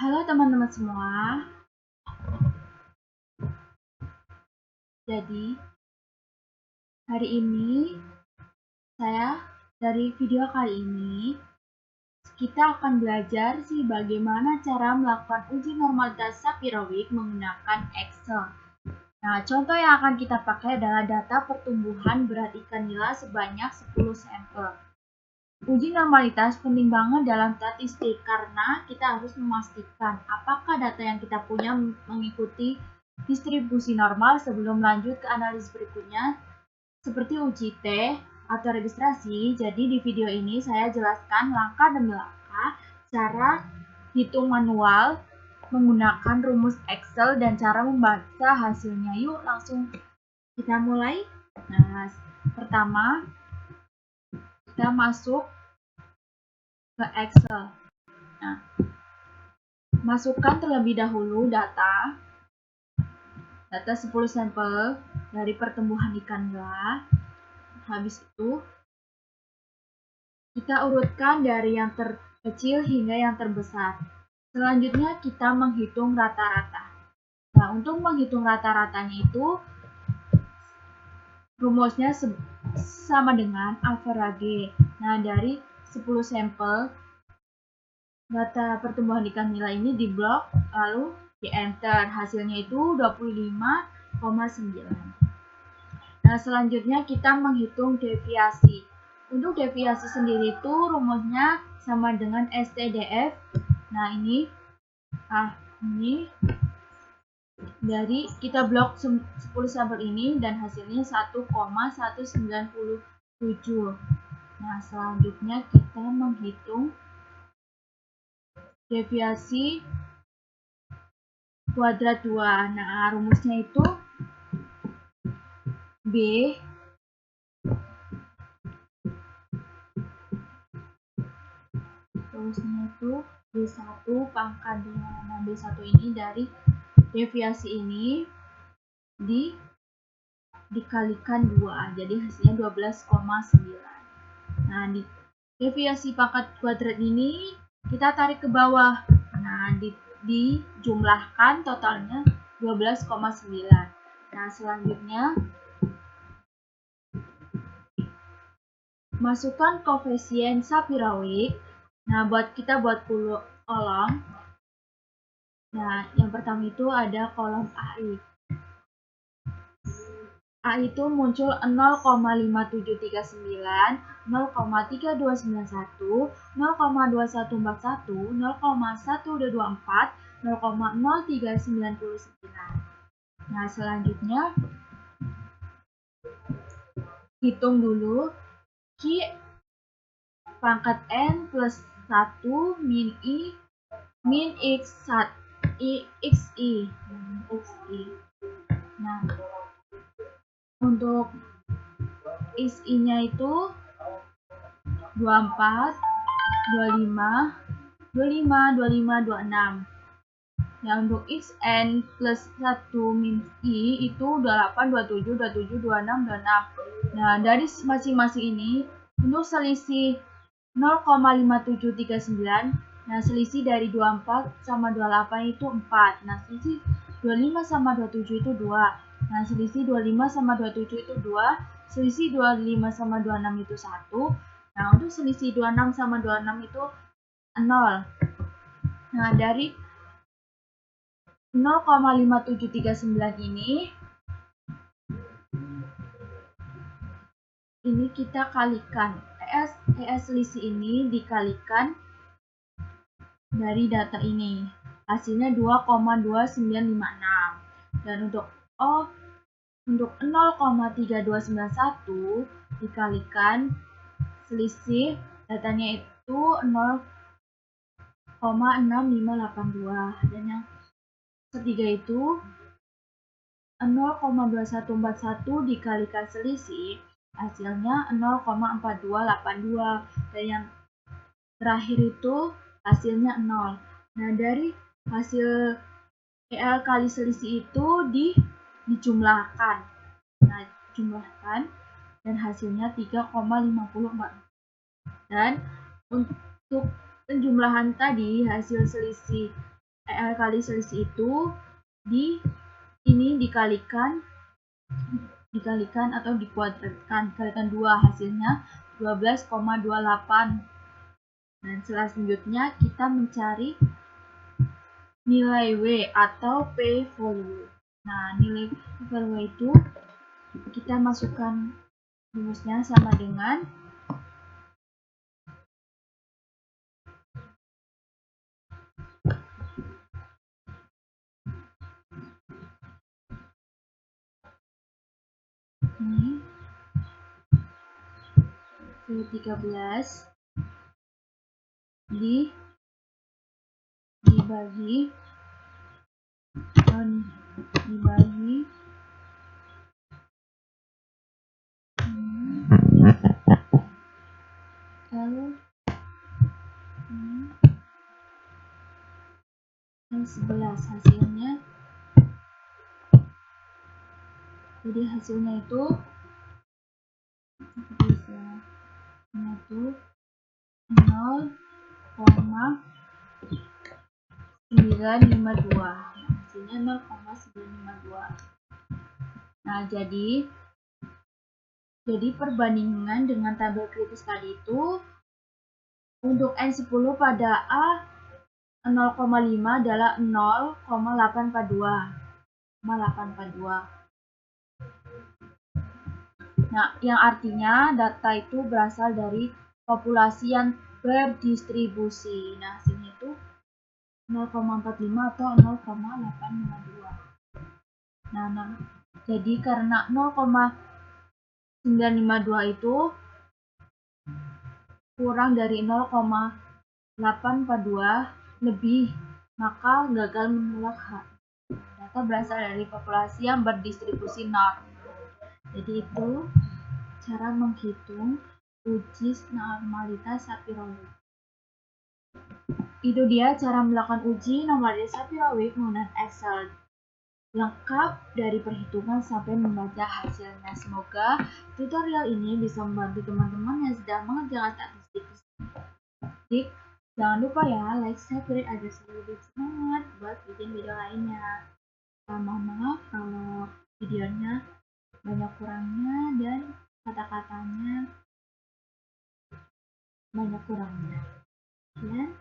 Halo teman-teman semua. Jadi, hari ini dari video kali ini kita akan belajar bagaimana cara melakukan uji normalitas Sapir-Whorf menggunakan Excel. Nah, contoh yang akan kita pakai adalah data pertumbuhan berat ikan nila sebanyak 10 sampel. Uji normalitas penting banget dalam statistik karena kita harus memastikan apakah data yang kita punya mengikuti distribusi normal sebelum lanjut ke analisis berikutnya seperti uji T atau registrasi. Jadi di video ini saya jelaskan langkah demi langkah cara hitung manual menggunakan rumus Excel dan cara membaca hasilnya. Yuk langsung kita mulai. Nah, pertama kita masuk ke Excel. Nah, masukkan terlebih dahulu data 10 sampel dari pertumbuhan ikan nila. Habis itu kita urutkan dari yang terkecil hingga yang terbesar. Selanjutnya kita menghitung rata-rata. Nah, untuk menghitung rata-ratanya itu rumusnya sama dengan average. Nah, dari 10 sampel data pertumbuhan ikan nila ini diblok lalu di enter. Hasilnya itu 25,9. Nah, selanjutnya kita menghitung deviasi. Untuk deviasi sendiri itu rumusnya sama dengan STDF. Nah, ini dari kita blok 10 sampel ini dan hasilnya 1,197. Nah, selanjutnya kita menghitung deviasi kuadrat 2. Nah, rumusnya itu B B1 pangkat 2. Nah, B1 ini dari deviasi ini dikalikan 2. Jadi hasilnya 12,9. Nah, di deviasi pangkat kuadrat ini kita tarik ke bawah. Nah, dijumlahkan totalnya 12,9. Nah, selanjutnya masukkan koefisien Sapir-Whorf. Nah, kita buat kolom. Nah, yang pertama itu ada kolom AI. A itu muncul 0,5739, 0,3291, 0,2141, 0,1224, 0,0399. Nah, selanjutnya hitung dulu Q pangkat N plus 1 min I min XI. Nah, untuk XI-nya itu 24, 25, 25, 25, 26. Nah, untuk XN plus 1 min I itu 28, 27, 27, 26, 26. Nah, dari masing-masing ini untuk selisih 0,5739, nah selisih dari 24 sama 28 itu 4. Nah, selisih 25 sama 27 itu 2. Nah, selisih 25 sama 27 itu 2. Selisih 25 sama 26 itu 1. Nah, untuk selisih 26 sama 26 itu 0. Nah, dari 0,5739 ini kita kalikan. ES selisih ini dikalikan dari data ini. Hasilnya 2,2956. Dan untuk 0,3291 dikalikan selisih datanya itu 0,6582. Dan yang ketiga itu 0,2141 dikalikan selisih hasilnya 0,4282. Dan yang terakhir itu hasilnya 0. Nah, dari hasil EL kali selisih itu dijumlahkan. Nah, jumlahkan dan hasilnya 3,54. Dan untuk penjumlahan tadi hasil selisih kali selisih itu ini dikalikan atau dikuadratkan, kalikan 2, hasilnya 12,28. Dan selanjutnya kita mencari nilai W atau P value. Nah, nilai P value itu kita masukkan rumusnya sama dengan ini V13 dibagi L11 hasilnya. Jadi hasilnya itu bisa 0,952. Hasilnya 0,952. Nah, jadi perbandingan dengan tabel kritis tadi itu untuk N10 pada A 0,5 adalah 0,842. Nah, yang artinya data itu berasal dari populasi yang berdistribusi. Nah, hasilnya itu 0,45 atau 0,852. Nah, jadi karena 0,952 itu kurang dari 0,842 lebih, maka gagal menolak H. Data berasal dari populasi yang berdistribusi norm. Jadi itu cara menghitung uji normalitas Shapiro-Wilk. Itu dia cara melakukan uji normalitas Shapiro-Wilk menggunakan Excel. Lengkap dari perhitungan sampai membaca hasilnya. Semoga tutorial ini bisa membantu teman-teman yang sedang mengerjakan statistik. Jangan lupa ya, like, subscribe agar lebih semangat buat bikin video lainnya. Mohon maaf kalau videonya banyak kurangnya dan kata-katanya banyak kurangnya. Ya.